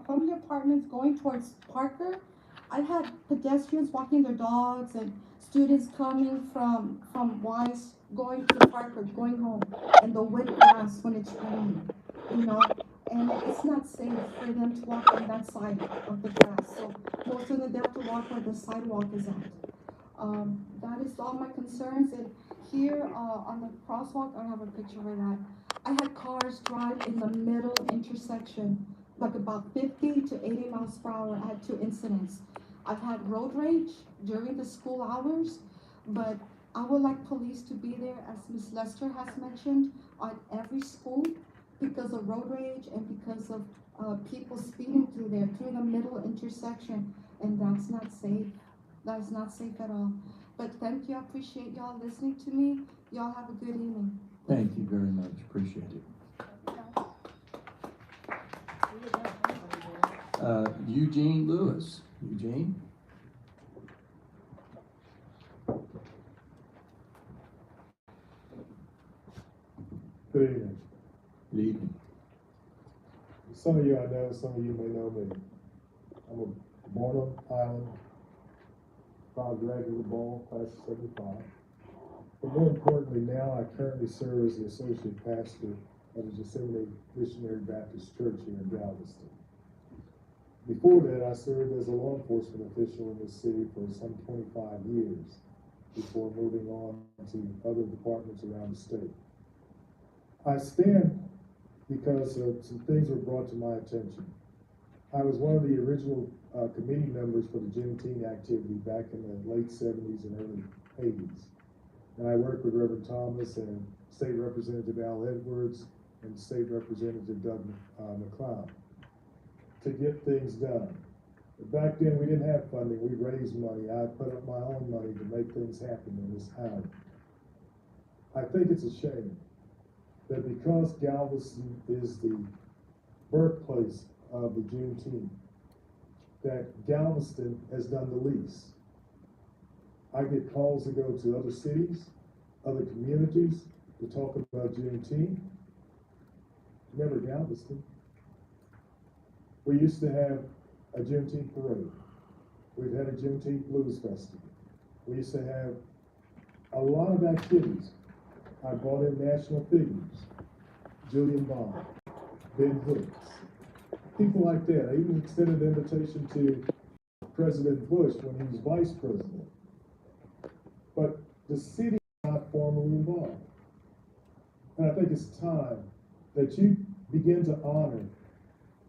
from the apartments going towards Parker, I had pedestrians walking their dogs and students coming from Wise going to Parker, going home, and the wet grass when it's raining, you know, and it's not safe for them to walk on that side of the grass. So most of them they have to walk where the sidewalk is at. That is all my concerns. And here on the crosswalk, I have a picture of that. I had cars drive in the middle intersection, like about 50 to 80 miles per hour. I had 2 incidents. I've had road rage during the school hours, but I would like police to be there, as Ms. Lester has mentioned, on every school because of road rage and because of people speeding through there, through the middle intersection, and that's not safe. That's not safe at all. But thank you, I appreciate y'all listening to me. Y'all have a good evening. Thank you very much, appreciate it. Eugene Lewis. Eugene? Good evening. Good evening. Some of you I know, some of you may know me. I'm a born on island, proud graduate of the Ball, class of 75. But more importantly, now I currently serve as the associate pastor of the Yosemite Missionary Baptist Church here in Galveston. Before that, I served as a law enforcement official in this city for some 25 years before moving on to other departments around the state. I stand because some things were brought to my attention. I was one of the original committee members for the Juneteenth activity back in the late 70s and early 80s. And I worked with Reverend Thomas and State Representative Al Edwards and State Representative Doug McLeod to get things done. But back then we didn't have funding, we raised money. I put up my own money to make things happen in this town. I think it's a shame that because Galveston is the birthplace of the Juneteenth, that Galveston has done the least. I get calls to go to other cities, other communities to talk about Juneteenth. Remember Galveston? We used to have a Juneteenth parade. We've had a Juneteenth Blues Festival. We used to have a lot of activities. I brought in national figures, Julian Bond, Ben Hicks, people like that. I even extended an invitation to President Bush when he was vice president. But the city is not formally involved. And I think it's time that you begin to honor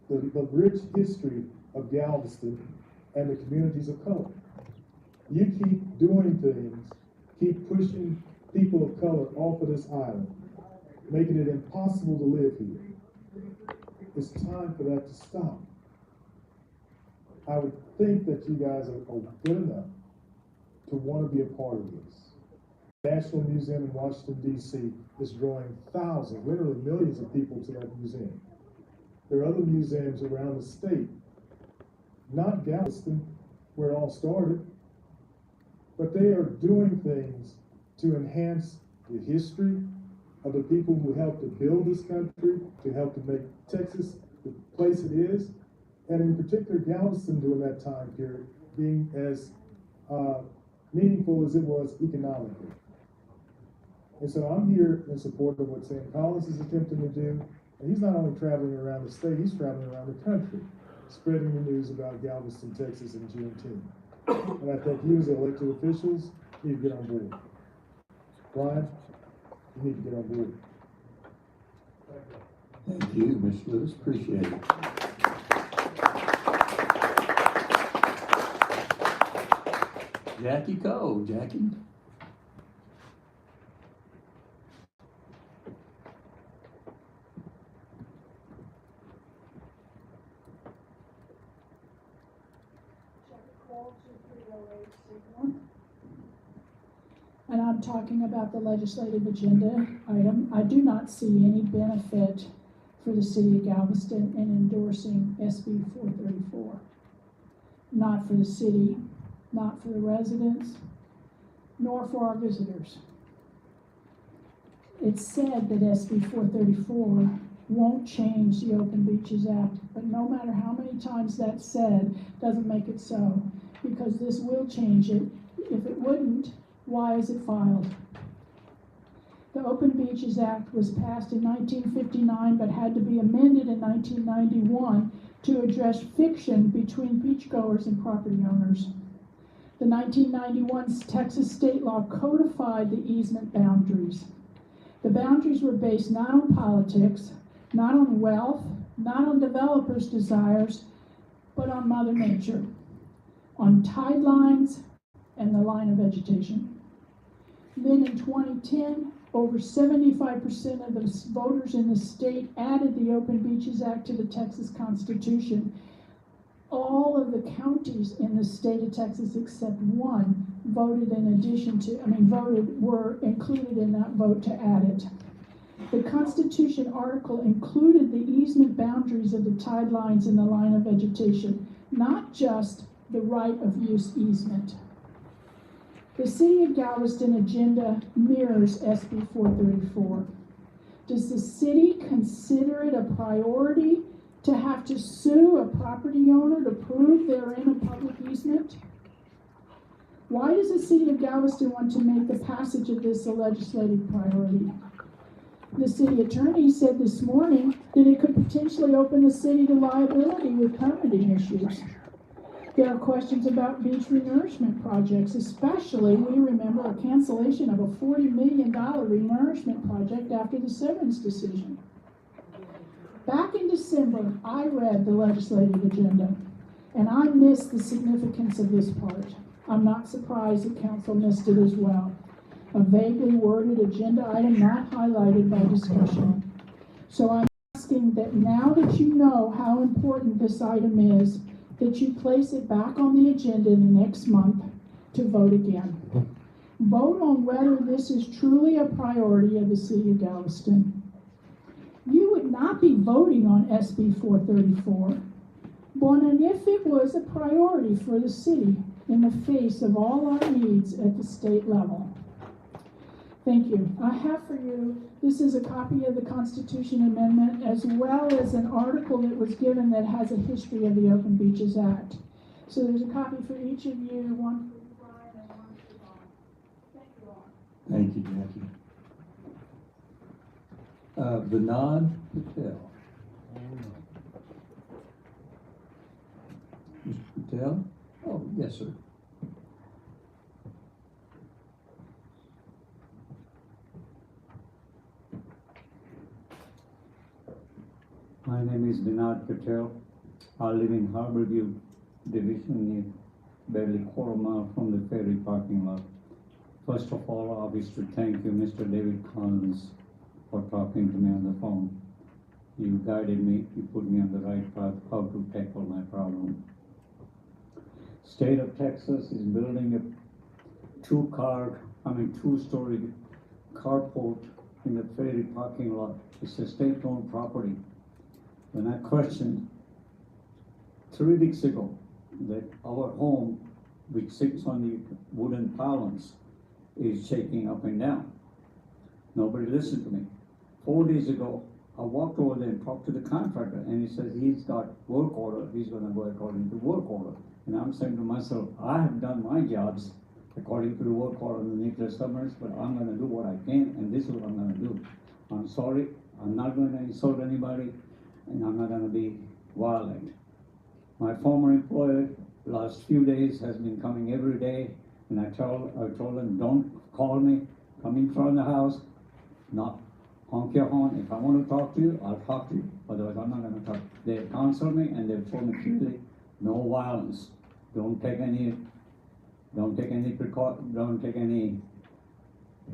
the rich history of Galveston and the communities of color. You keep doing things, keep pushing people of color off of this island, making it impossible to live here. It's time for that to stop. I would think that you guys are good enough to want to be a part of this. The National Museum in Washington, D.C. is drawing thousands, literally millions of people to that museum. There are other museums around the state, not Galveston, where it all started, but they are doing things to enhance the history of the people who helped to build this country, to help to make Texas the place it is, and in particular Galveston during that time period being as meaningful as it was economically. And so I'm here in support of what St. Collins is attempting to do, and he's not only traveling around the state, he's traveling around the country, spreading the news about Galveston, Texas, and Juneteenth. And I think you as elected officials need to get on board. Brian, you need to get on board. Thank you, Mr. Lewis, appreciate it. Jackie Cole, Jackie. And I'm talking about the legislative agenda item. I do not see any benefit for the city of Galveston in endorsing SB 434. Not for the city, not for the residents, nor for our visitors. It's said that SB 434 won't change the Open Beaches Act, but no matter how many times that's said, doesn't make it so, because this will change it. If it wouldn't, why is it filed? The Open Beaches Act was passed in 1959, but had to be amended in 1991 to address fiction between beachgoers and property owners. The 1991 Texas state law codified the easement boundaries. The boundaries were based not on politics, not on wealth, not on developers' desires, but on Mother Nature, on tide lines and the line of vegetation. Then in 2010, over 75% of the voters in the state added the Open Beaches Act to the Texas Constitution. All of the counties in the state of Texas except one voted were included in that vote to add it. The Constitution article included the easement boundaries of the tide lines and the line of vegetation, not just the right of use easement. The City of Galveston agenda mirrors SB 434. Does the city consider it a priority to have to sue a property owner to prove they're in a public easement? Why does the City of Galveston want to make the passage of this a legislative priority? The city attorney said this morning that it could potentially open the city to liability with permitting issues. There are questions about beach renourishment projects, especially we remember a cancellation of a $40 million renourishment project after the Severance decision. Back in December, I read the legislative agenda, and I missed the significance of this part. I'm not surprised that Council missed it as well. A vaguely worded agenda item not highlighted by discussion. So I'm asking that now that you know how important this item is, that you place it back on the agenda in the next month to vote again. Vote on whether this is truly a priority of the City of Galveston. You would not be voting on SB 434, but if it was a priority for the city in the face of all our needs at the state level. Thank you. I have for you, this is a copy of the Constitution Amendment as well as an article that was given that has a history of the Open Beaches Act. So there's a copy for each of you, one for Brian and one for Don. Thank you all. Thank you, Jackie. Vinod Patel. Mr. Patel? Oh, yes, sir. My name is Vinod Patel. I live in Harborview Division, near barely quarter mile from the ferry parking lot. First of all, I wish to thank you, Mr. David Collins, for talking to me on the phone. You guided me, you put me on the right path how to tackle my problem. State of Texas is building a two-story carport in the ferry parking lot. It's a state-owned property. When I questioned 3 weeks ago that our home, which sits on the wooden pylons, is shaking up and down. Nobody listened to me. 4 days ago, I walked over there and talked to the contractor, and he says he's got work order, he's gonna go according to work order. And I'm saying to myself, I have done my jobs according to the work order in the nuclear submarines, but I'm gonna do what I can, and this is what I'm gonna do. I'm sorry, I'm not gonna insult anybody, and I'm not gonna be violent. My former employer, last few days, has been coming every day, and I told him, don't call me, come in front of the house, not honk your horn. If I want to talk to you, I'll talk to you, otherwise I'm not gonna talk. They counseled me, and they've told me clearly, no violence. Don't take any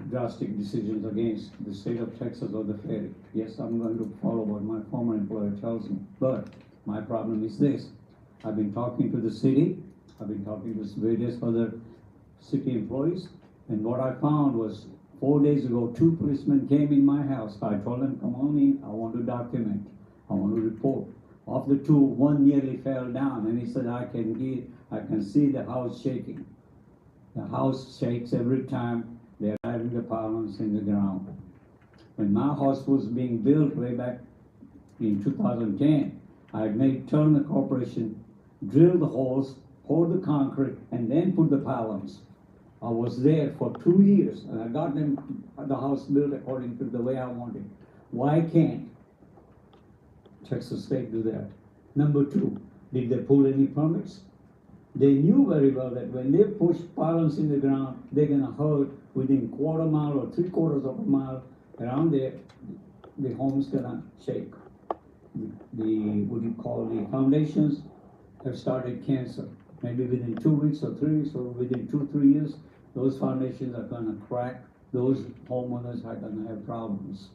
drastic decisions against the state of Texas or the ferry. Yes, I'm going to follow what my former employer tells me, but my problem is this. I've been talking to the city, I've been talking to various other city employees, and what I found was 4 days ago, 2 policemen came in my house. I told them, come on in, I want to document, I want to report. Of the 2, one nearly fell down, and he said, I can see the house shaking. The house shakes every time they're driving the pylons in the ground. When my house was being built way back in 2010. I made Turner Corporation drill the holes, pour the concrete, and then put the columns. I was there for 2 years, and I got the house built according to the way I wanted. Why can't Texas State do that? Number two, did they pull any permits? They knew very well that when they push pylons in the ground, they're gonna hurt within quarter mile or 3/4 of a mile around there, the home's gonna shake. What do you call, the foundations have started cancer. Maybe within 2 weeks or 3 weeks or within 2-3 years, those foundations are gonna crack. Those homeowners are gonna have problems.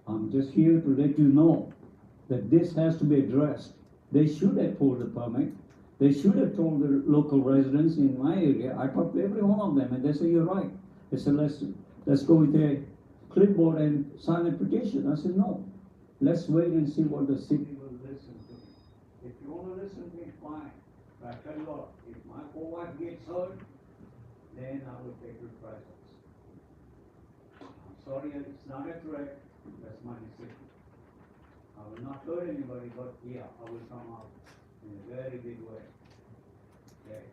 I'm just here to let you know that this has to be addressed. They should have pulled the permit. They should have told the local residents in my area. I talked to every one of them, and they said, "You're right." They said, let's go with a clipboard and sign a petition. I said, "No, let's wait and see what the city will listen to me. If you wanna listen to me, fine. But I tell you what, if my poor wife gets hurt, then I will take reprisals. I'm sorry, it's not a threat, that's my decision. I will not hurt anybody, but yeah, I will come out in a very big way. Okay.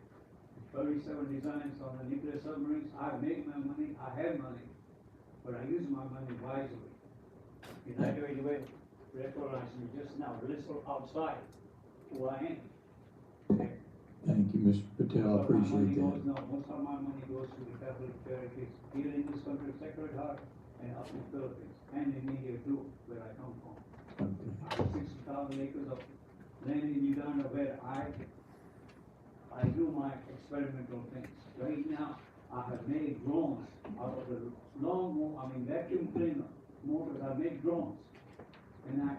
37 designs on the nuclear submarines, I make my money, I have money, but I use my money wisely. United Way recognized me just now, a little outside who I am. Okay. Thank you, Mr. Patel, I appreciate that. No, most of my money goes to the Catholic charities here in this country, Sacred Heart, and up in the Philippines, and in India too, where I come from. Okay. I have 60,000 acres of land in Uganda where I do my experimental things. Right now, I have made drones out of the vacuum cleaner motors. I made drones. And I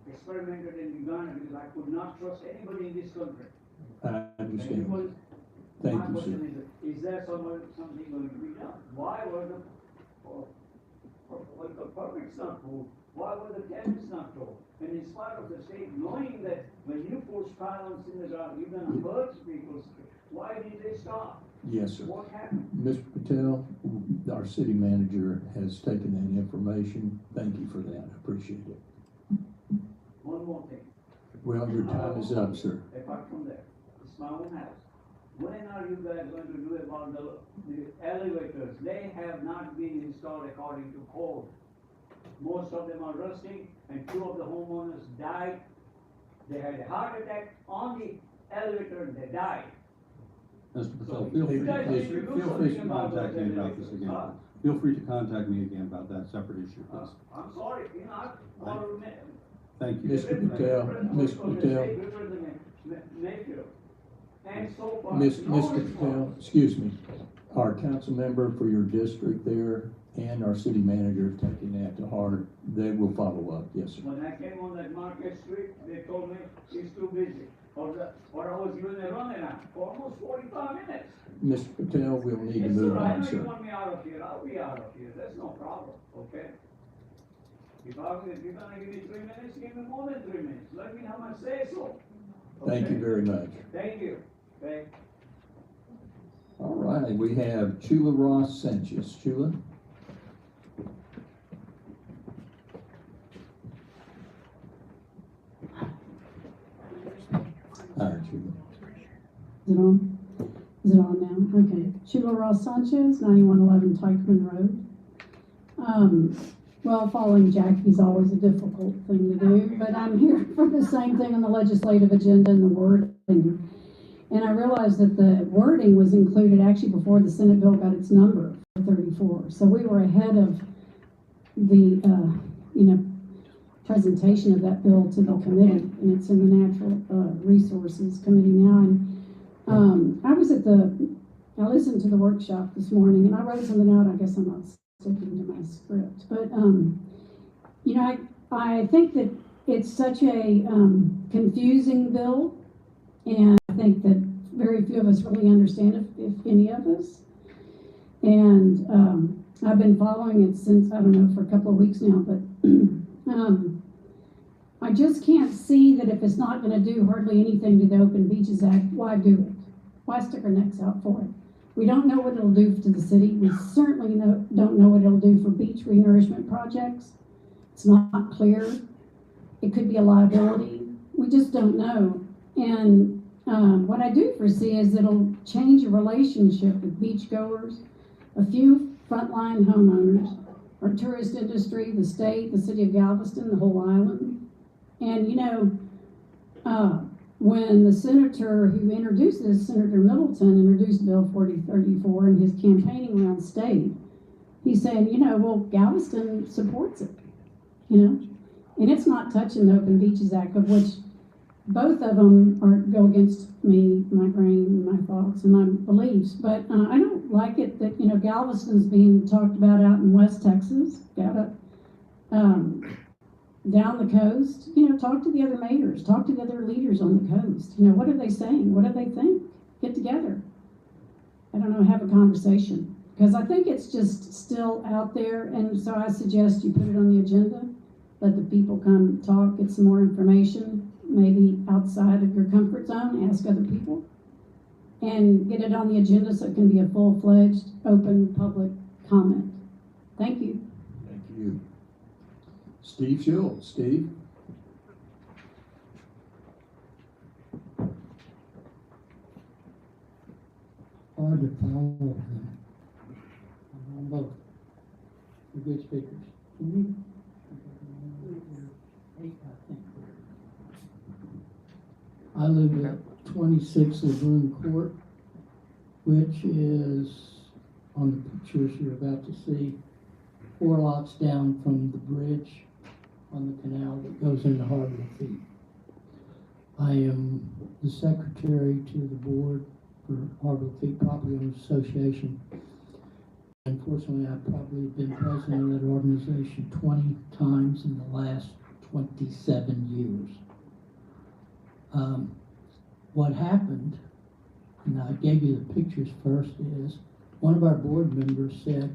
experimented in Uganda because I could not trust anybody in this country. I understand. My Thank you, question sir. is there something going to be done? Why were the permits not pulled? Why were the tenants not told? And in spite of the state knowing that when you push pylons in the ground, you're gonna hurt people, why did they stop? Yes, sir. What happened? Mr. Patel, our city manager has taken that information. Thank you for that. I appreciate it. One more thing. Well, your time is up, sir. Apart from that, it's my own house. When are you guys going to do about the elevators? They have not been installed according to code. Most of them are rusting, and 2 of the homeowners died. They had a heart attack on the elevator, and they died. Mr. Patel, So feel free you guys need to do to something about contact those me about this elevators, again. huh? Feel free to contact me again about that separate issue, please. I'm sorry, you know, Thank you. Mr. Patel, Mr. Patel. And so far, Mr. no Patel, response. excuse me, our council member for your district there and our city manager have taken that to heart. They will follow up. Yes, sir. When I came on that Market Street, they told me she's too busy. Or I was doing a runaround for almost 45 minutes. Mr. Patel, we'll need to Yes, move sir, I on, know you sir. want me out of here, I'll be out of here, that's no problem, okay? If you're gonna give me 3 minutes, give me more than 3 minutes, let me have my say so. Thank you Okay? very much. Thank you, okay? All right, we have Chula Ross Sanchez. Chula? All right, Chula. Is it on? Is it on now? Okay. Sheila Ross Sanchez, 9111 Teichman Road. Well, following Jackie's always a difficult thing to do, but I'm here for the same thing on the legislative agenda and the wording. And I realized that the wording was included actually before the Senate bill got its number, 34. So we were ahead of the, presentation of that bill to the committee, and it's in the Natural Resources Committee now. And I listened to the workshop this morning, and I wrote something out. I guess I'm not sticking to my script, but I think that it's such a confusing bill, and I think that very few of us really understand if any of us. And I've been following it since, I don't know, for a couple of weeks now, but I just can't see that if it's not gonna do hardly anything to the Open Beaches Act, why do it? Why stick our necks out for it? We don't know what it'll do to the city. We certainly don't know what it'll do for beach renourishment projects. It's not clear. it could be a liability. We just don't know. And what I do foresee is it'll change a relationship with beachgoers, a few frontline homeowners, our tourist industry, the state, the city of Galveston, the whole island. And you know, when the senator who introduced this, Senator Middleton, introduced Bill 4034 in his campaigning around state, he's saying, you know, well, Galveston supports it, you know, and it's not touching the Open Beaches Act, of which both of them go against me, my brain, and my thoughts, and my beliefs. But I don't like it that, you know, Galveston's being talked about out in West Texas, down the coast. You know, talk to the other mayors, talk to the other leaders on the coast. You know, what are they saying? What do they think? Get together. I don't know, have a conversation. Because I think it's just still out there, and so I suggest you put it on the agenda, let the people come talk, get some more information, maybe outside of your comfort zone, ask other people, and get it on the agenda so it can be a full-fledged, open, public comment. Thank you. Thank you. Steve Schultz. Steve? Hard to follow them. On both. They're good speakers. I live at 26 Lagoon Court, which is on the pictures you're about to see, 4 lots down from the bridge on the canal that goes into Harbor Feet. I am the secretary to the board for Harbor Feet Property Owners Association. Unfortunately, I've probably been president of that organization 20 times in the last 27 years. What happened, and I gave you the pictures first, is one of our board members said,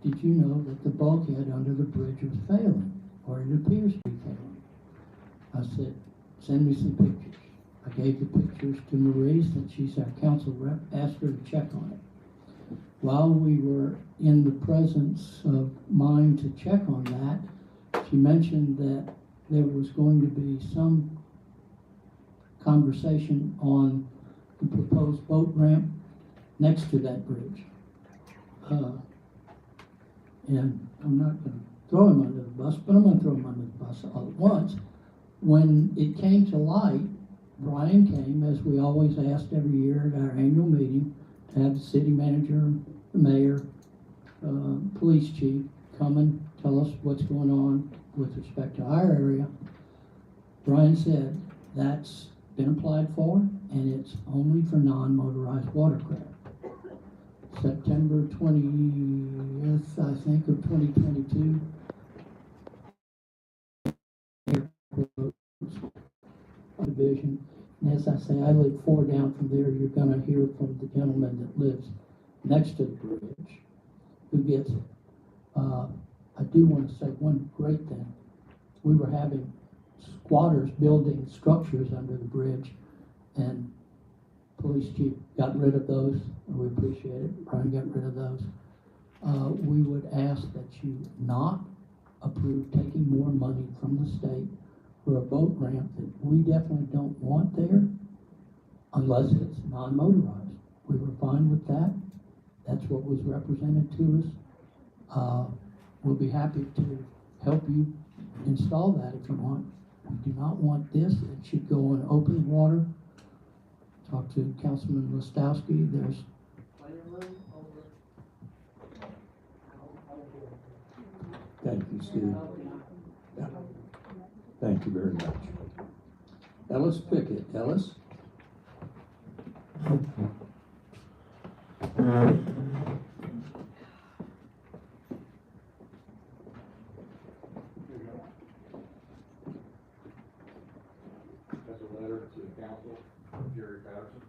did you know that the bulkhead under the bridge was failing, or it appears to be failing? I said, send me some pictures. I gave the pictures to Marie, since she's our council rep, asked her to check on it. While we were in the presence of mind to check on that, she mentioned that there was going to be some conversation on the proposed boat ramp next to that bridge. And I'm not going to throw him under the bus, but I'm going to throw him under the bus all at once. When it came to light, Brian came, as we always asked every year at our annual meeting, to have the city manager, the mayor, police chief come and tell us what's going on with respect to our area. Brian said that's been applied for, and it's only for non-motorized watercraft. September 20th, I think, of 2022, division. And as I say, I live 4 down from there. You're going to hear from the gentleman that lives next to the bridge who gets it. I do want to say one great thing. We were having squatters building structures under the bridge, and police chief got rid of those, and we appreciate it. Brian got rid of those. We would ask that you not approve taking more money from the state for a boat ramp that we definitely don't want there unless it's non-motorized. We were fine with that. That's what was represented to us. We'll be happy to help you install that if you want. We do not want this. It should go on open water. Talk to Councilman Listowski. There's Thank you, Steve. Yeah. Thank you very much. Ellis Pickett. Ellis? That's a letter to the council from Jerry Patterson.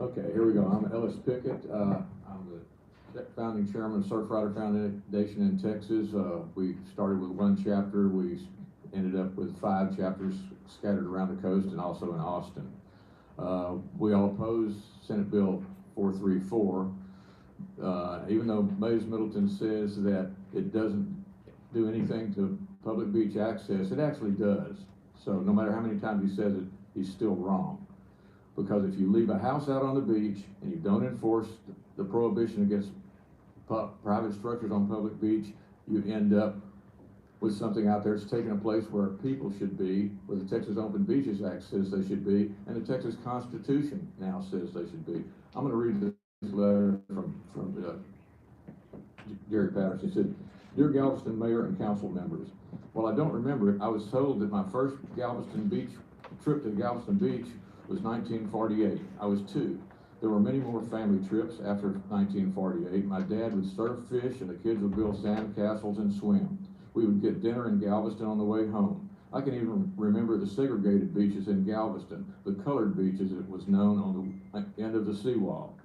Okay, here we go. I'm Ellis Pickett. I'm the founding chairman of Surf Rider Foundation in Texas. We started with 1 chapter. We ended up with 5 chapters scattered around the coast and also in Austin. We all oppose Senate Bill 434, even though Mays Middleton says that it doesn't do anything to public beach access. It actually does. So no matter how many times he says it, he's still wrong. Because if you leave a house out on the beach and you don't enforce the prohibition against private structures on public beach, you end up with something out there that's taking a place where people should be, where the Texas Open Beaches Act says they should be, and the Texas Constitution now says they should be. I'm gonna read this letter from Jerry Patterson. He said, "Dear Galveston Mayor and Council members, while I don't remember it, I was told that my first Galveston Beach trip to Galveston Beach was 1948. I was 2. There were many more family trips after 1948. My dad would serve fish and the kids would build sand castles and swim. We would get dinner in Galveston on the way home. I can even remember the segregated beaches in Galveston, the colored beaches it was known on the end of the seawall.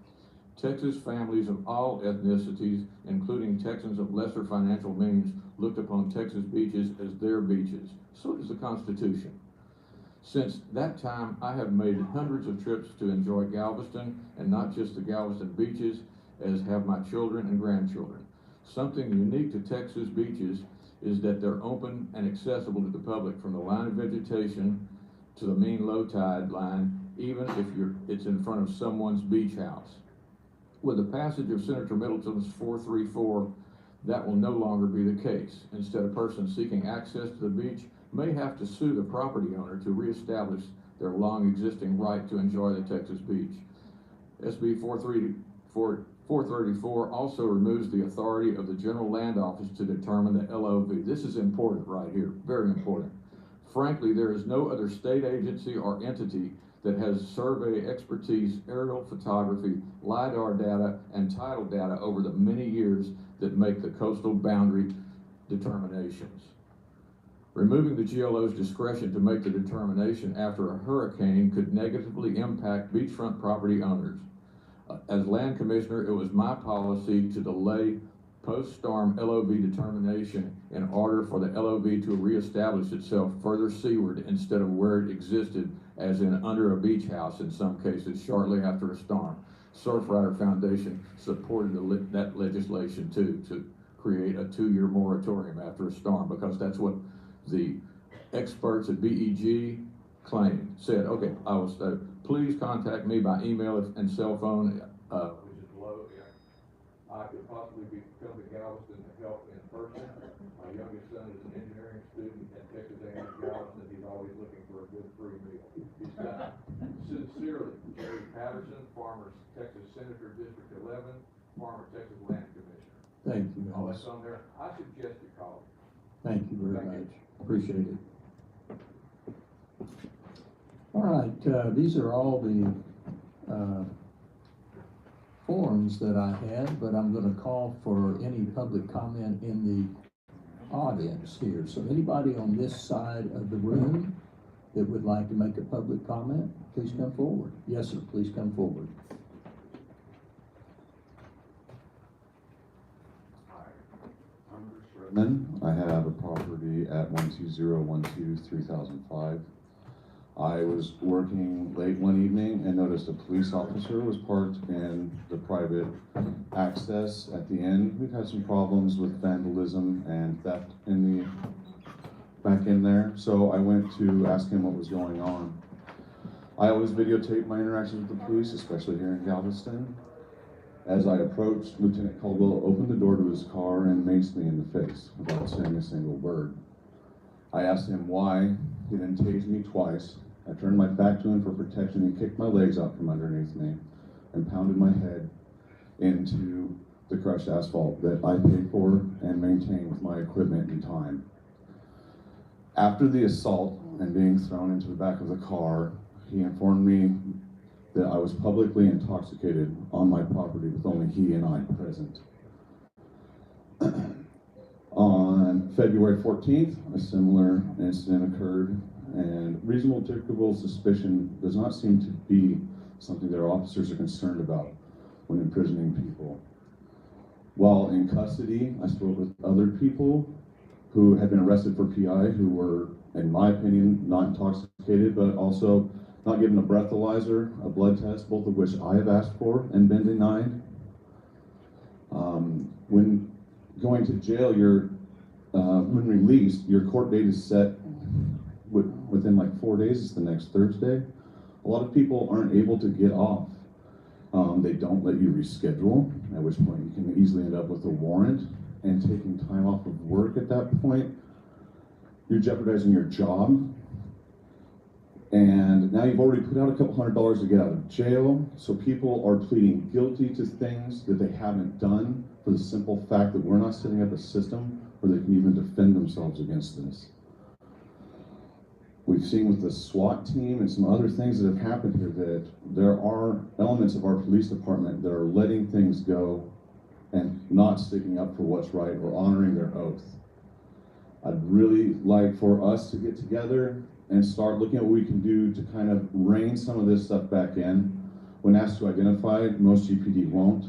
Texas families of all ethnicities, including Texans of lesser financial means, looked upon Texas beaches as their beaches. So does the Constitution. Since that time, I have made hundreds of trips to enjoy Galveston, and not just the Galveston beaches, as have my children and grandchildren. Something unique to Texas beaches is that they're open and accessible to the public from the line of vegetation to the mean low tide line, even if it's in front of someone's beach house. With the passage of Senator Middleton's 434, that will no longer be the case. Instead, a person seeking access to the beach may have to sue the property owner to reestablish their long existing right to enjoy the Texas beach. SB 434 also removes the authority of the General Land Office to determine the LOV. This is important right here, very important. Frankly, there is no other state agency or entity that has survey expertise, aerial photography, LiDAR data, and tidal data over the many years that make the coastal boundary determinations. Removing the GLO's discretion to make the determination after a hurricane could negatively impact beachfront property owners. As land commissioner, it was my policy to delay post-storm LOV determination in order for the LOV to reestablish itself further seaward instead of where it existed, as in under a beach house in some cases shortly after a storm. Surfrider Foundation supported that legislation too, to create a 2-year moratorium after a storm, because that's what the experts at BEG claimed. Said, okay, I will say, please contact me by email and cell phone, which is below. I could possibly come to Galveston to help in person. My youngest son is an engineering student at Texas A&M Galveston. He's always looking for a good free meal. He's got, sincerely, Jerry Patterson, former Texas Senator, District 11, former Texas Land Commissioner. Thank you, All Alice. that's on there. I suggest you call him. Thank you very Thank you. much. Appreciate it. All right, these are all the forms that I had, but I'm going to call for any public comment in the audience here. So anybody on this side of the room that would like to make a public comment, please come forward. Yes, sir, please come forward. I have a property at 12012 3005. I was working late one evening and noticed a police officer was parked in the private access at the end. We've had some problems with vandalism and theft back in there, so I went to ask him what was going on. I always videotape my interactions with the police, especially here in Galveston. As I approached, Lieutenant Caldwell opened the door to his car and maced me in the face without saying a single word. I asked him why. He then tased me twice. I turned my back to him for protection. He kicked my legs out from underneath me and pounded my head into the crushed asphalt that I paid for and maintained with my equipment and time. After the assault and being thrown into the back of the car, he informed me that I was publicly intoxicated on my property with only he and I present. On February 14th, a similar incident occurred, and reasonable articulable suspicion does not seem to be something that our officers are concerned about when imprisoning people. While in custody, I spoke with other people who had been arrested for PI who were, in my opinion, not intoxicated, but also not given a breathalyzer, a blood test, both of which I have asked for and been denied. When going to jail, you're when released, your court date is set within like 4 days. It's the next Thursday. A lot of people aren't able to get off. They don't let you reschedule, at which point you can easily end up with a warrant, and taking time off of work at that point, you're jeopardizing your job. And now you've already put out a couple $100 to get out of jail, so people are pleading guilty to things that they haven't done for the simple fact that we're not setting up a system where they can even defend themselves against this. We've seen with the SWAT team and some other things that have happened here that there are elements of our police department that are letting things go and not sticking up for what's right or honoring their oath. I'd really like for us to get together and start looking at what we can do to kind of rein some of this stuff back in. When asked to identify, most GPD won't.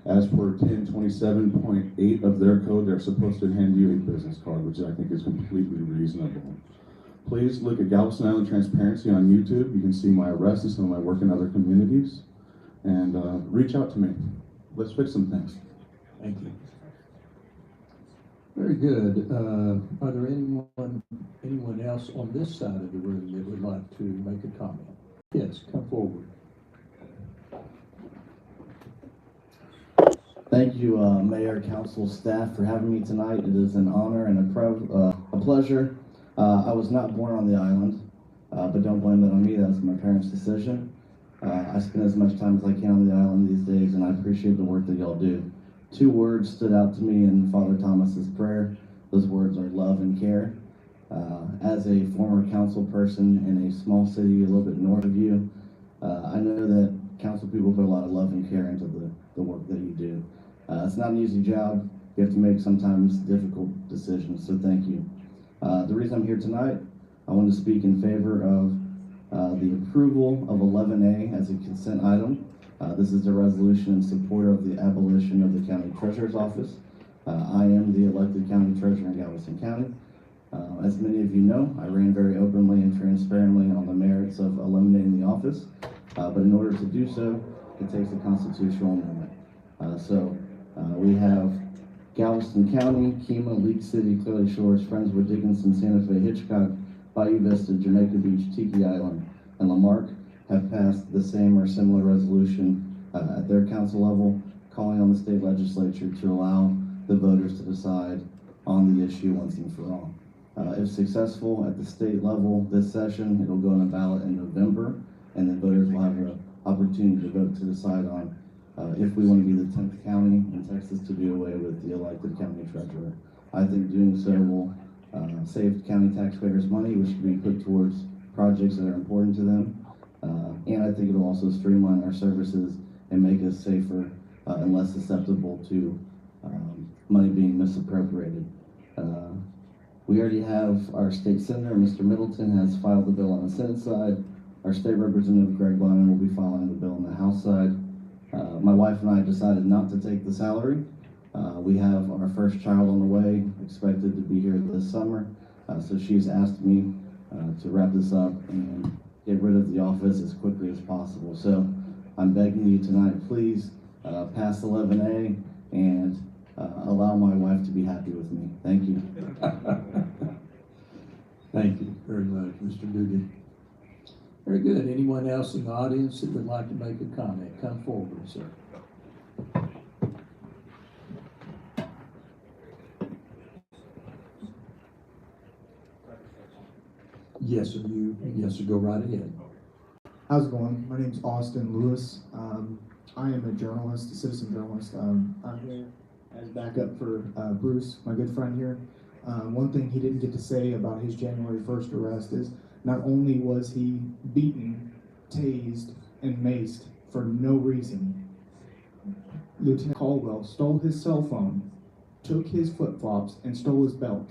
As per 1027.8 of their code, they're supposed to hand you a business card, which I think is completely reasonable. Please look at Galveston Island Transparency on YouTube. You can see my arrest and some of my work in other communities. And reach out to me. Let's fix some things. Thank you. Very good. Are there anyone else on this side of the room that would like to make a comment? Yes, come forward. Thank you, Mayor, Council, staff, for having me tonight. It is an honor and a pleasure. I was not born on the island, but don't blame that on me. That was my parents' decision. I spend as much time as I can on the island these days, and I appreciate the work that y'all do. 2 words stood out to me in Father Thomas's prayer. Those words are love and care. As a former council person in a small city a little bit north of you, I know that council people put a lot of love and care into the work that you do. It's not an easy job. You have to make sometimes difficult decisions, so thank you. The reason I'm here tonight, I want to speak in favor of the approval of 11A as a consent item. This is a resolution in support of the abolition of the county treasurer's office. I am the elected county treasurer in Galveston County. As many of you know, I ran very openly and transparently on the merits of eliminating the office, but in order to do so, it takes a constitutional amendment. We have Galveston County, Kemah, League City, Clearly Shores, Friendswood, Dickinson, Santa Fe, Hitchcock, Bayou Vista, Jamaica Beach, Tiki Island, and Lamarck have passed the same or similar resolution at their council level, calling on the state legislature to allow the voters to decide on the issue once and for all. If successful at the state level this session, it'll go on a ballot in November, and then voters will have an opportunity to vote to decide on if we want to be the 10th county in Texas to do away with the elected county treasurer. I think doing so will save county taxpayers money, which can be put towards projects that are important to them. And I think it'll also streamline our services and make us safer and less susceptible to money being misappropriated. We already have our state senator, Mr. Middleton, has filed the bill on the Senate side. Our state representative, Greg Bonner, will be filing the bill on the House side. My wife and I decided not to take the salary. We have our first child on the way, expected to be here this summer. So she's asked me to wrap this up and get rid of the office as quickly as possible. So I'm begging you tonight, please pass 11A and allow my wife to be happy with me. Thank you. Thank you very much, Mr. Dugan. Very good. Anyone else in the audience that would like to make a comment? Come forward, sir. Yes, sir. Yes, sir. Go right ahead. How's it going? My name's Austin Lewis. I am a journalist, a citizen journalist. I'm here as backup for Bruce, my good friend here. One thing he didn't get to say about his January 1st arrest is not only was he beaten, tased, and maced for no reason, Lieutenant Caldwell stole his cell phone, took his flip-flops, and stole his belt.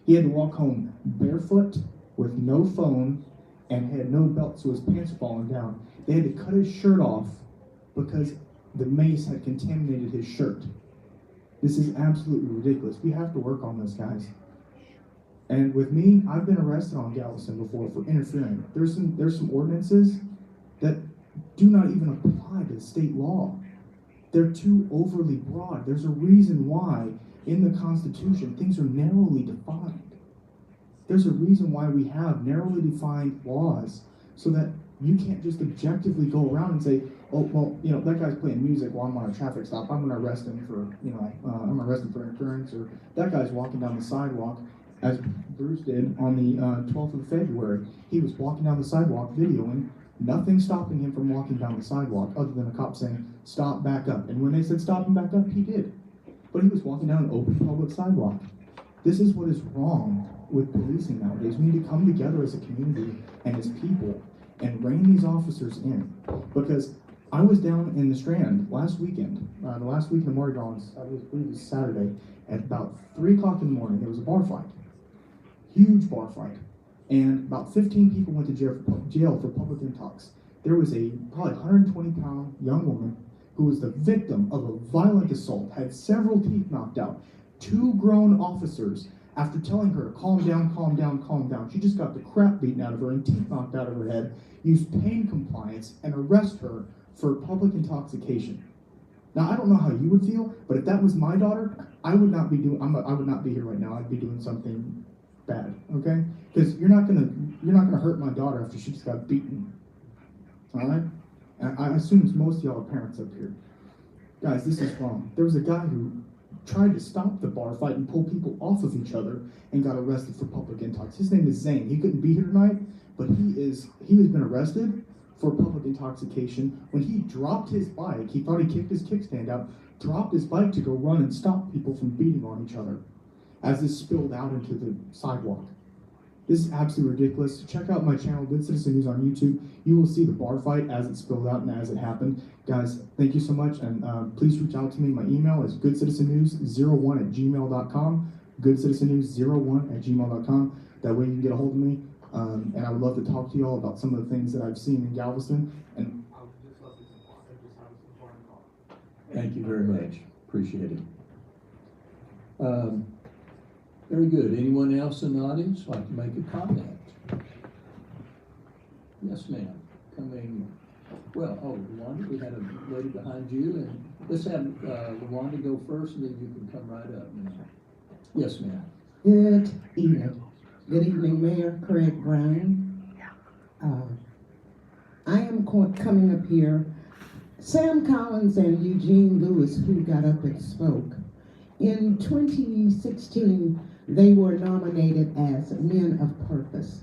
He had to walk home barefoot with no phone and had no belt, so his pants were falling down. They had to cut his shirt off because the mace had contaminated his shirt. This is absolutely ridiculous. We have to work on this, guys. And with me, I've been arrested on Galveston before for interfering. There's some ordinances that do not even apply to state law. They're too overly broad. There's a reason why In the Constitution, things are narrowly defined. There's a reason why we have narrowly defined laws so that you can't just objectively go around and say, oh, well, you know, that guy's playing music while I'm on a traffic stop. I'm gonna arrest him for, I'm gonna arrest him for interference, or that guy's walking down the sidewalk, as Bruce did on the 12th of February. He was walking down the sidewalk videoing, nothing stopping him from walking down the sidewalk other than a cop saying, stop, back up. And when they said stop and back up, he did. But he was walking down an open public sidewalk. This is what is wrong with policing nowadays. We need to come together as a community and as people and rein these officers in. Because I was down in the Strand last weekend, the last weekend of Mardi Gras, I believe it was Saturday, at about 3 o'clock in the morning. There was a bar fight, huge bar fight, and about 15 people went to jail for public intox. There was a probably 120-pound young woman who was the victim of a violent assault, had several teeth knocked out. 2 grown officers, after telling her to calm down, calm down, calm down, she just got the crap beaten out of her and teeth knocked out of her head, used pain compliance, and arrest her for public intoxication. Now, I don't know how you would feel, but if that was my daughter, I would not be here right now. I'd be doing something bad, okay? Because you're not gonna hurt my daughter after she just got beaten, all right? And I assume most of y'all are parents up here. Guys, this is wrong. There was a guy who tried to stop the bar fight and pull people off of each other and got arrested for public intox. His name is Zane. He couldn't be here tonight, but he has been arrested for public intoxication. When he dropped his bike, he thought he kicked his kickstand out, dropped his bike to go run and stop people from beating on each other as this spilled out into the sidewalk. This is absolutely ridiculous. Check out my channel, Good Citizen News on YouTube. You will see the bar fight as it spilled out and as it happened. Guys, thank you so much, and please reach out to me. My email is goodcitizennews01@gmail.com, goodcitizennews01@gmail.com. That way you can get a hold of me, and I would love to talk to you all about some of the things that I've seen in Galveston. And I would just love to have some fun call. Thank you very much. Appreciate it. Very good. Anyone else in the audience like to make a comment? Yes, ma'am. Coming. Well, Rwanda, we had a lady behind you, and let's have Rwanda go first, and then you can come right up. Yes, ma'am. Good evening. Good evening, Mayor Craig Brown. I am coming up here. Sam Collins and Eugene Lewis, who got up and spoke, in 2016, they were nominated as Men of Purpose.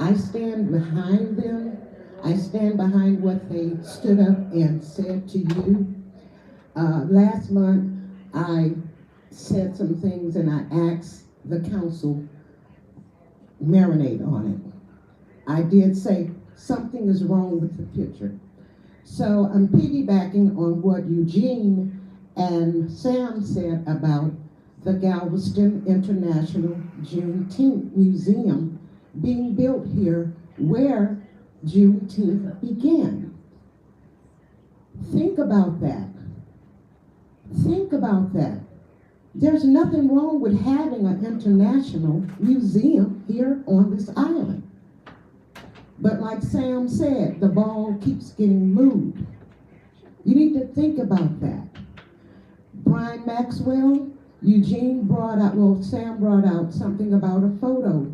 I stand behind them. I stand behind what they stood up and said to you. Last month, I said some things and I asked the council marinate on it. I did say something is wrong with the picture. So I'm piggybacking on what Eugene and Sam said about the Galveston International Juneteenth Museum being built here where Juneteenth began. Think about that. Think about that. There's nothing wrong with having an international museum here on this island. But like Sam said, the ball keeps getting moved. You need to think about that. Brian Maxwell, Eugene brought out, well, Sam brought out something about a photo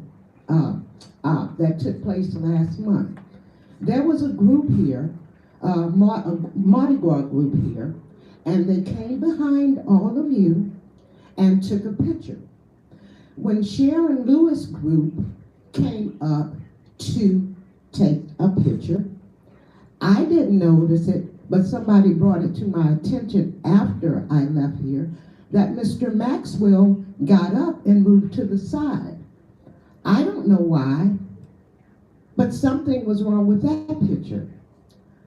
that took place last month. There was a group here, a Mardi Gras group here, and they came behind all of you and took a picture. When Sharon Lewis group came up to take a picture, I didn't notice it, but somebody brought it to my attention after I left here, that Mr. Maxwell got up and moved to the side. I don't know why, but something was wrong with that picture.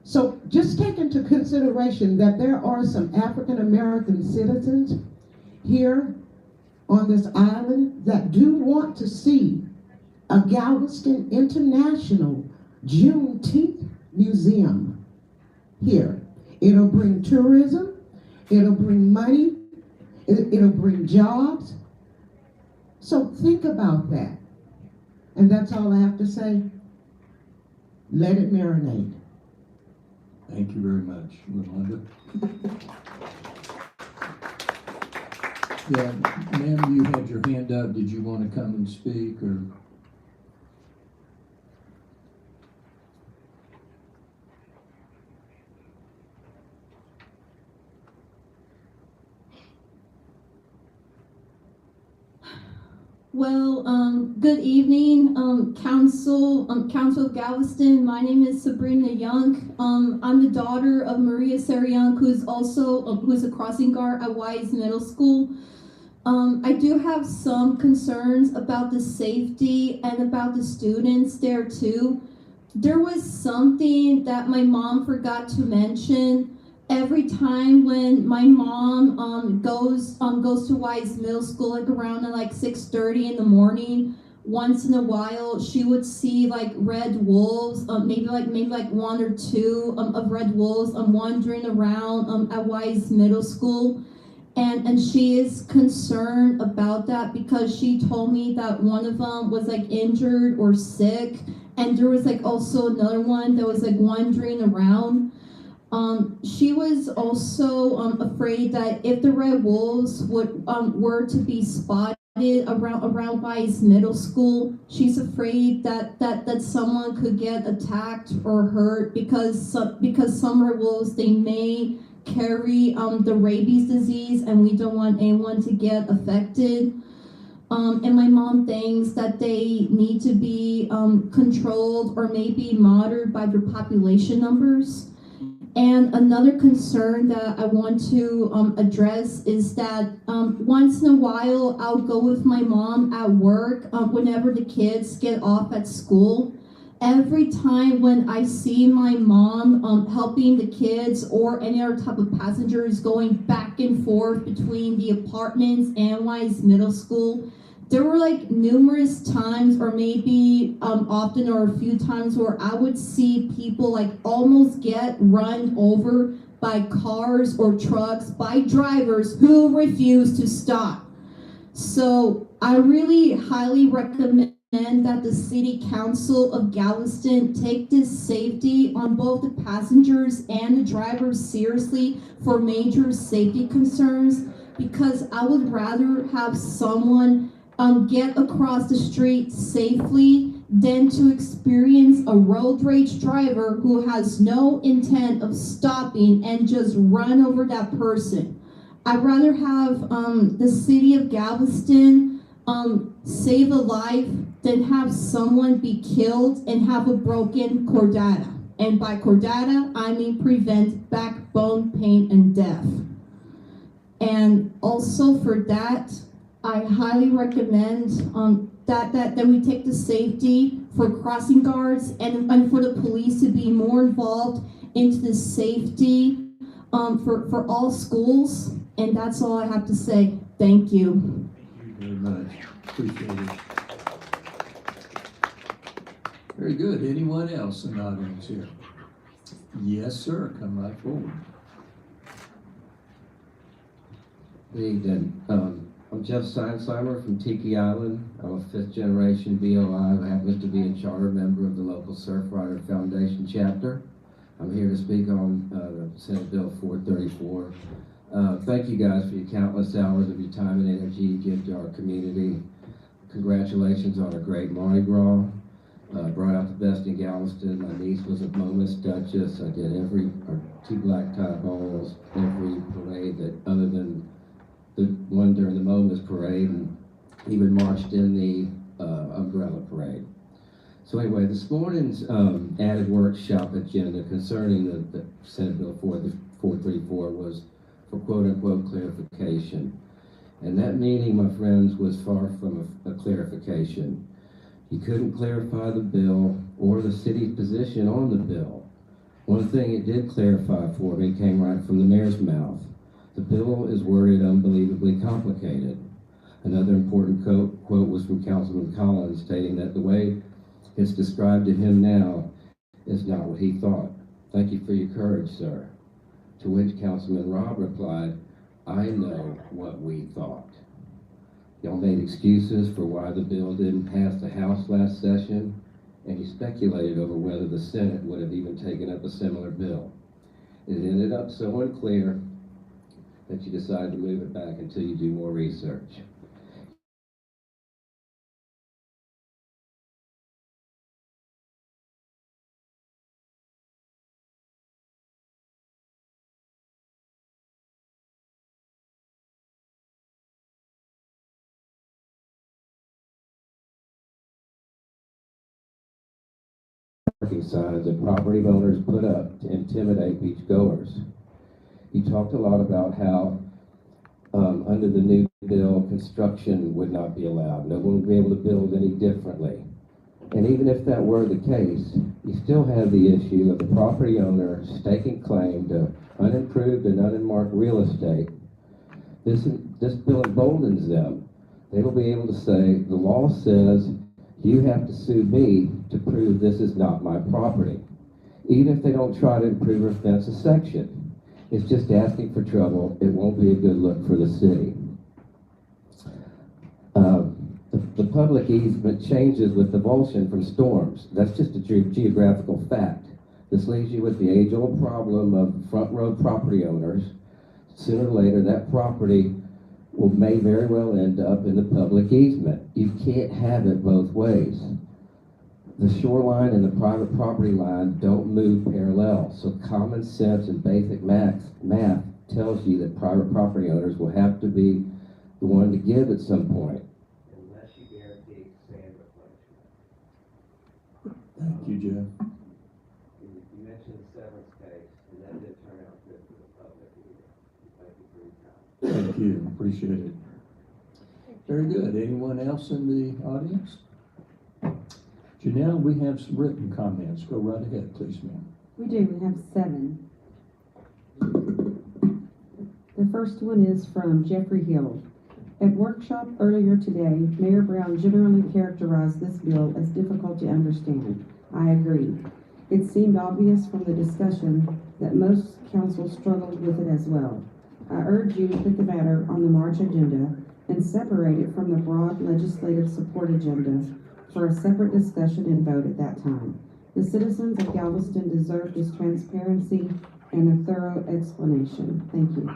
So just take into consideration that there are some African American citizens here on this island that do want to see a Galveston International Juneteenth Museum here. It'll bring tourism, it'll bring money, it'll bring jobs. So think about that. And that's all I have to say. Let it marinate. Thank you very much, Rwanda. Yeah, ma'am, you had your hand up. Did you want to come and speak, or? Well, good evening, Counsel of Galveston. My name is Sabrina Young. I'm the daughter of Maria Sarah Young, who's a crossing guard at Wise Middle School. I do have some concerns about the safety and about the students there too. There was something that my mom forgot to mention. Every time when my mom goes to Wise Middle School, like around like 6:30 in the morning, once in a while she would see like red wolves, maybe like one or two of red wolves wandering around at Wise Middle School. And she is concerned about that because she told me that one of them was like injured or sick, and there was like also another one that was like wandering around. She was also afraid that if the red wolves were to be spotted around Wise Middle School, she's afraid that someone could get attacked or hurt because some red wolves, they may carry the rabies disease, and we don't want anyone to get affected. And my mom thinks that they need to be controlled or maybe monitored by their population numbers. And another concern that I want to address is that once in a while I'll go with my mom at work whenever the kids get off at school. Every time when I see my mom helping the kids or any other type of passengers going back and forth between the apartments and Wise Middle School, there were like numerous times, or maybe often or a few times, where I would see people like almost get run over by cars or trucks by drivers who refuse to stop. So I really highly recommend that the City Council of Galveston take this safety on both the passengers and the drivers seriously for major safety concerns, because I would rather have someone get across the street safely than to experience a road rage driver who has no intent of stopping and just run over that person. I'd rather have the city of Galveston save a life than have someone be killed and have a broken chordata. And by chordata, I mean prevent backbone pain and death. And also for that, I highly recommend that we take the safety for crossing guards and for the police to be more involved into the safety for all schools. And that's all I have to say. Thank you. Thank you very much. Appreciate it. Very good. Anyone else in the audience here? Yes, sir. Come right forward. Good evening. I'm Jeff Seinsheimer from Tiki Island. I'm a 5th generation BOI who happens to be a charter member of the local Surfrider Foundation chapter. I'm here to speak on Senate Bill 434. Thank you guys for your countless hours of your time and energy you give to our community. Congratulations on a great Mardi Gras. Brought out the best in Galveston. My niece was a Momus Duchess. I did every 2 black tie balls, every parade that other than the one during the Momus parade, and even marched in the umbrella parade. So anyway, this morning's added workshop agenda concerning the Senate Bill 434 was for quote-unquote clarification. And that meeting, my friends, was far from a clarification. He couldn't clarify the bill or the city's position on the bill. One thing it did clarify for me came right from the mayor's mouth. The bill is worded unbelievably complicated. Another important quote was from Councilman Collins, stating that the way it's described to him now is not what he thought. Thank you for your courage, sir. To which Councilman Rob replied, I know what we thought. Y'all made excuses for why the bill didn't pass the House last session, and you speculated over whether the Senate would have even taken up a similar bill. It ended up so unclear that you decide to move it back until you do more research. Parking signs that property owners put up to intimidate beachgoers. You talked a lot about how under the new bill, construction would not be allowed. No one would be able to build any differently. And even if that were the case, you still have the issue of the property owner staking claim to unimproved and unmarked real estate. This bill emboldens them. They will be able to say, the law says you have to sue me to prove this is not my property. Even if they don't try to improve or fence a section. It's just asking for trouble. It won't be a good look for the city. The public easement changes with avulsion from storms. That's just a geographical fact. This leaves you with the age-old problem of front row property owners. Sooner or later, that property may very well end up in the public easement. You can't have it both ways. The shoreline and the private property line don't move parallel, so common sense and basic math tells you that private property owners will have to be the one to give at some point. Unless you guarantee sand replenishment. Thank you, Jeff. You mentioned the severance case, and that did turn out good for the public either. Thank you for your time. Thank you, appreciate it. Very good. Anyone else in the audience? Janelle, we have some written comments. Go right ahead, please, ma'am. We do. We have 7. The first one is from Jeffrey Hill. At workshop earlier today, Mayor Brown generally characterized this bill as difficult to understand. I agree. It seemed obvious from the discussion that most council struggled with it as well. I urge you to put the matter on the March agenda and separate it from the broad legislative support agenda for a separate discussion and vote at that time. The citizens of Galveston deserve this transparency and a thorough explanation. Thank you.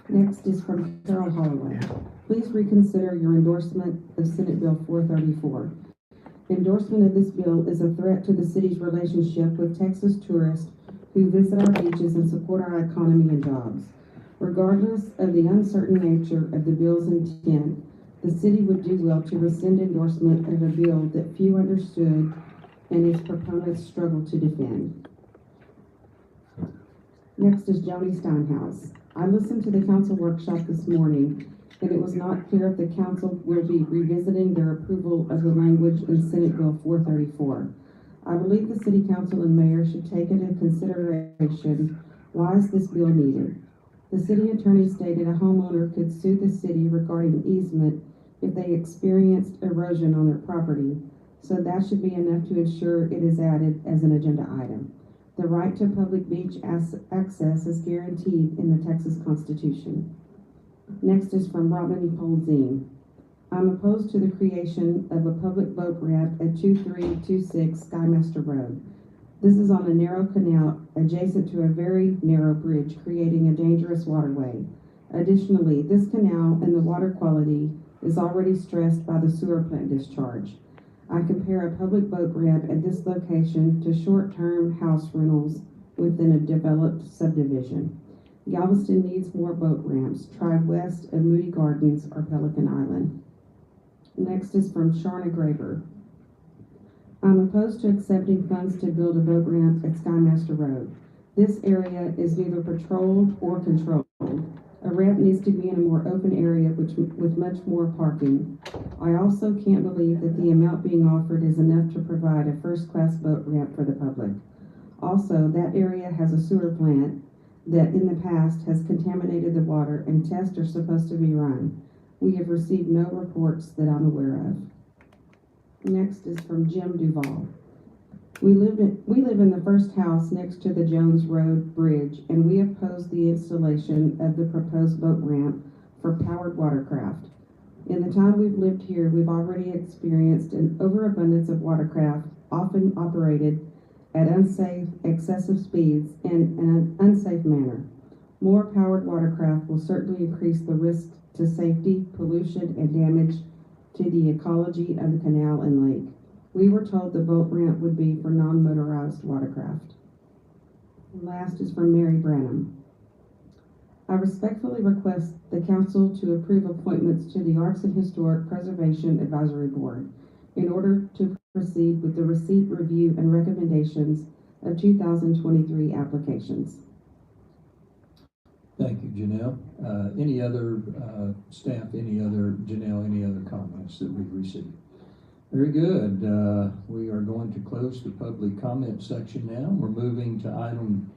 Next is from Carol Holloway. Please reconsider your endorsement of Senate Bill 434. Endorsement of this bill is a threat to the city's relationship with Texas tourists who visit our beaches and support our economy and jobs. Regardless of the uncertain nature of the bill's intent, the city would do well to rescind endorsement of a bill that few understood and its proponents struggle to defend. Next is Joni Steinhaus. I listened to the council workshop this morning, and it was not clear if the council will be revisiting their approval of the language in Senate Bill 434. I believe the city council and mayor should take into consideration why is this bill needed. The city attorney stated a homeowner could sue the city regarding easement if they experienced erosion on their property, so that should be enough to ensure it is added as an agenda item. The right to public beach access is guaranteed in the Texas Constitution. Next is from Robin Polzine. I'm opposed to the creation of a public boat ramp at 2326 Skymaster Road. This is on a narrow canal adjacent to a very narrow bridge, creating a dangerous waterway. Additionally, this canal and the water quality is already stressed by the sewer plant discharge. I compare a public boat ramp at this location to short-term house rentals within a developed subdivision. Galveston needs more boat ramps. Try west of Moody Gardens or Pelican Island. Next is from Sharna Graber. I'm opposed to accepting funds to build a boat ramp at Skymaster Road. This area is neither patrolled or controlled. A ramp needs to be in a more open area with much more parking. I also can't believe that the amount being offered is enough to provide a first-class boat ramp for the public. Also, that area has a sewer plant that in the past has contaminated the water, and tests are supposed to be run. We have received no reports that I'm aware of. Next is from Jim Duval. We live in the first house next to the Jones Road Bridge, and we oppose the installation of the proposed boat ramp for powered watercraft. In the time we've lived here, we've already experienced an overabundance of watercraft, often operated at unsafe, excessive speeds and in an unsafe manner. More powered watercraft will certainly increase the risk to safety, pollution, and damage to the ecology of the canal and lake. We were told the boat ramp would be for non-motorized watercraft. And last is from Mary Branham. I respectfully request the council to approve appointments to the Arts and Historic Preservation Advisory Board in order to proceed with the receipt, review, and recommendations of 2023 applications. Thank you, Janelle. Any other staff, Janelle, any other comments that we've received? Very good. We are going to close the public comment section now. We're moving to item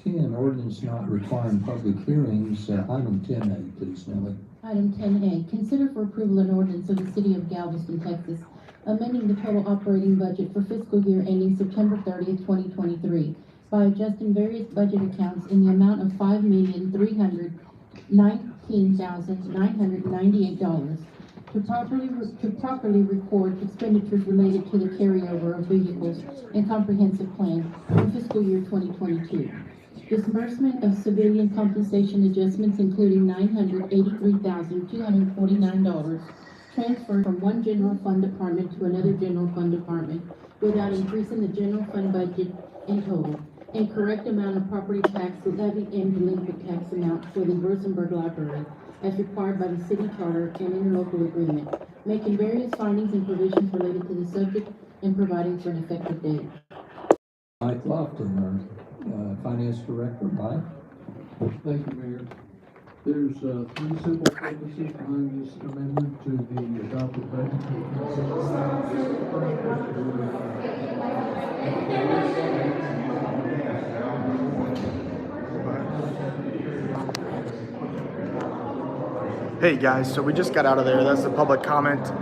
10, ordinance not requiring public hearings. Item 10A, please, Nellie. Item 10A, consider for approval an ordinance of the City of Galveston, Texas, amending the total operating budget for fiscal year ending September 30th, 2023 by adjusting various budget accounts in the amount of $5,319,998 to properly record expenditures related to the carryover of vehicles and comprehensive plan for fiscal year 2022. Disbursement of civilian compensation adjustments, including $983,249 transferred from one general fund department to another general fund department without increasing the general fund budget in total, and correct amount of property tax levied and delinquent tax amount for the Rosenberg Library as required by the city charter and interlocal agreement, making various findings and provisions related to the subject and providing for an effective date. Mike Lofton, our Finance Director. Mike? Thank you, Mayor. There's three simple purposes behind this amendment to the adopted budget. Hey guys, so we just got out of there. That's the public comment.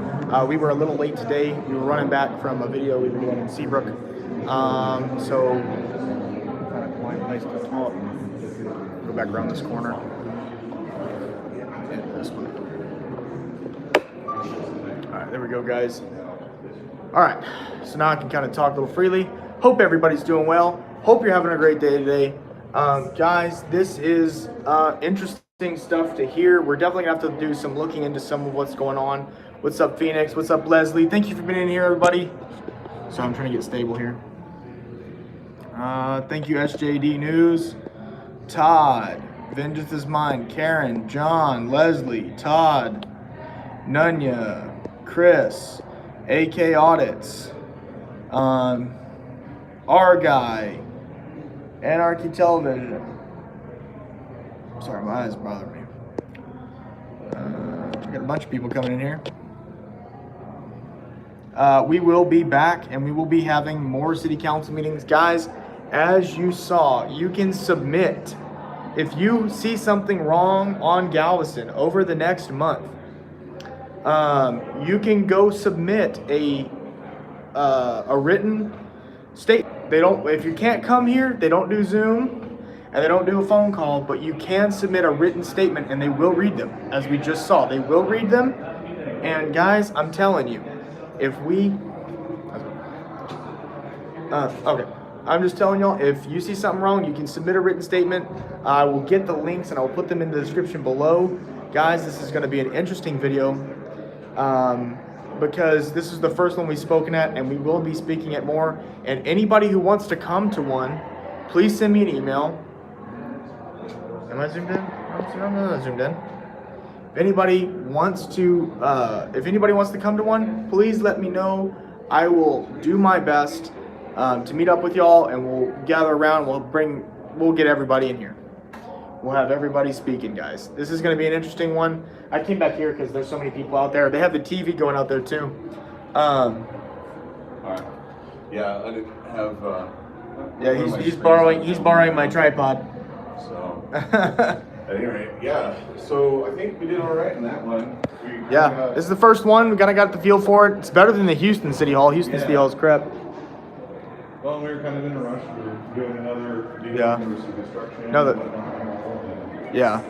We were a little late today. We were running back from a video we were doing in Seabrook. So kind of find a place to talk. Go back around this corner. And this one. All right, there we go, guys. All right, so now I can kind of talk a little freely. Hope everybody's doing well. Hope you're having a great day today. Guys, this is interesting stuff to hear. We're definitely gonna have to do some looking into some of what's going on. What's up, Phoenix? What's up, Leslie? Thank you for being in here, everybody. So I'm trying to get stable here. Thank you, SJD News. Todd, Vengeance is Mine, Karen, John, Leslie, Todd, Nunya, Chris, AK Audits, our guy, Anarchy Television. Sorry, my eyes bother me. We got a bunch of people coming in here. We will be back and we will be having more city council meetings. Guys, as you saw, you can submit. If you see something wrong on Galveston over the next month, you can go submit a written statement. If you can't come here, they don't do Zoom. And they don't do a phone call, but you can submit a written statement and they will read them. As we just saw, they will read them. And guys, I'm telling you, if we, okay, I'm just telling y'all, if you see something wrong, you can submit a written statement. I will get the links and I'll put them in the description below. Guys, this is gonna be an interesting video because this is the first one we've spoken at and we will be speaking at more. And anybody who wants to come to one, please send me an email. Am I zoomed in? I'm not zoomed in. If anybody wants to come to one, please let me know. I will do my best to meet up with y'all, and we'll gather around. We'll get everybody in here. We'll have everybody speaking, guys. This is going to be an interesting one. I came back here because there's so many people out there. They have the TV going out there too. All right. Yeah, I didn't have. Yeah, he's borrowing my tripod. So, at any rate, yeah. So I think we did all right in that one. Yeah, this is the first one. We kind of got the feel for it. It's better than the Houston City Hall. Houston City Hall is crap. Well, we were kind of in a rush. We were doing another deal. Yeah. There was some construction. Yeah.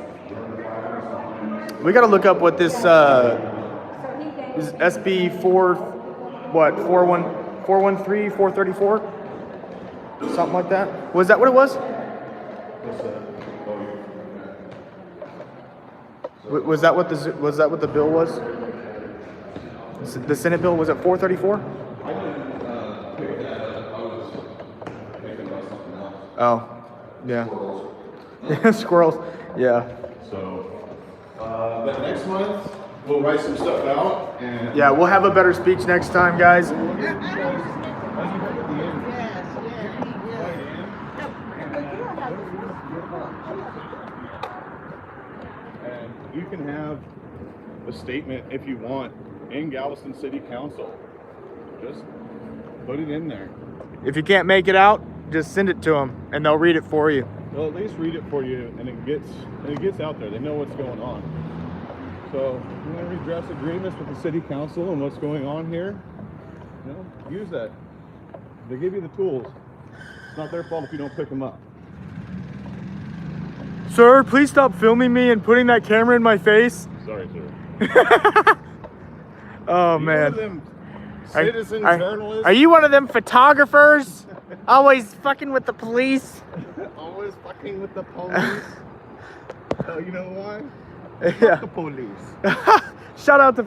We got to look up what this is SB 413, 434, something like that. Was that what it was? Was that what the bill was? The Senate bill was at 434? Oh, yeah. Squirrels. Yeah. So, but next month we'll write some stuff out and Yeah, we'll have a better speech next time, guys. And you can have a statement if you want in Galveston City Council. Just put it in there. If you can't make it out, just send it to them, and they'll read it for you. They'll at least read it for you, and it gets out there. They know what's going on. So you want to redress agreements with the city council and what's going on here, use that. They give you the tools. It's not their fault if you don't pick them up. Sir, please stop filming me and putting that camera in my face. Sorry, sir. Oh, You man. one of them citizen journalists? Are you one of them photographers? Always fucking with the police? Always fucking with the police. Oh, you know why? Yeah. Fuck the police. Shout out to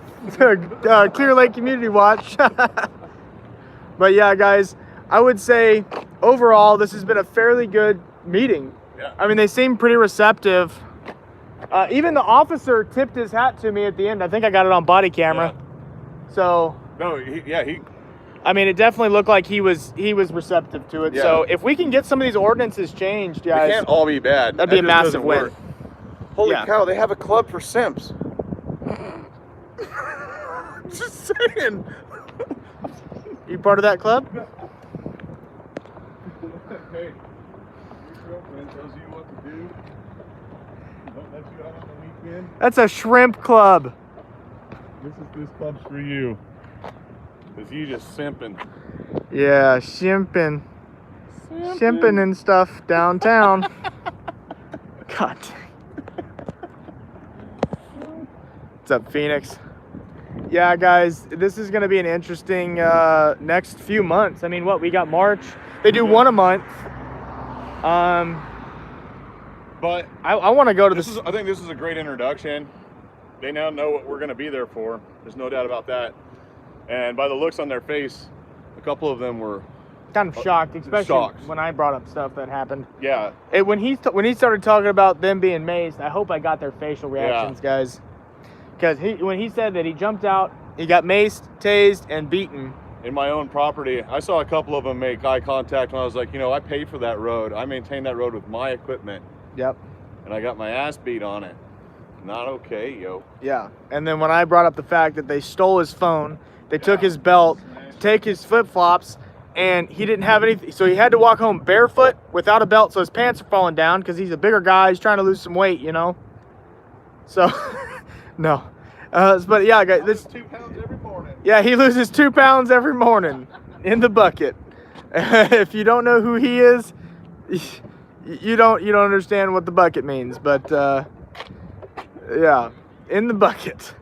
Clear Lake Community Watch. But yeah, guys, I would say overall this has been a fairly good meeting. Yeah. I mean, they seem pretty receptive. Even the officer tipped his hat to me at the end. I think I got it on body camera. Yeah. So. No, I mean, it definitely looked like he was receptive to it. Yeah. So if we can get some of these ordinances changed, guys, They can't all be bad. that'd be a That just massive doesn't win. work. Holy Yeah. cow, they have a club for simps. Just saying. You part of that club? Hey, your girlfriend tells you what to do. Don't let you out on the weekend. That's a shrimp club. This club's for you. Cause you just simping. Yeah, shimping and stuff downtown. God. What's up, Phoenix? Yeah, guys, this is going to be an interesting next few months. I mean, we got March. They do one a month. But I want to go to this. I think this is a great introduction. They now know what we're going to be there for. There's no doubt about that. And by the looks on their face, a couple of them were kind of shocked, especially shocked. when I brought up stuff that happened. Yeah. When he started talking about them being maced, I hope I got their facial reactions, guys. Because when he said that he jumped out, he got maced, tased, and beaten. In my own property, I saw a couple of them make eye contact when I was like, I paid for that road. I maintain that road with my equipment. Yep. And I got my ass beat on it. Not okay, yo. Yeah. And then when I brought up the fact that they stole his phone, they took his belt, take his flip-flops, and he didn't have anything. So he had to walk home barefoot without a belt, so his pants are falling down because he's a bigger guy. He's trying to lose some weight, So, no. But yeah, guys, this 2 pounds every morning. Yeah, he loses 2 pounds every morning in the bucket. If you don't know who he is, you don't understand what the bucket means. But yeah, in the bucket.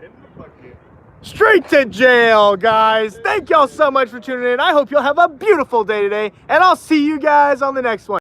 Straight to jail, guys. Thank y'all so much for tuning in. I hope you'll have a beautiful day today, and I'll see you guys on the next one.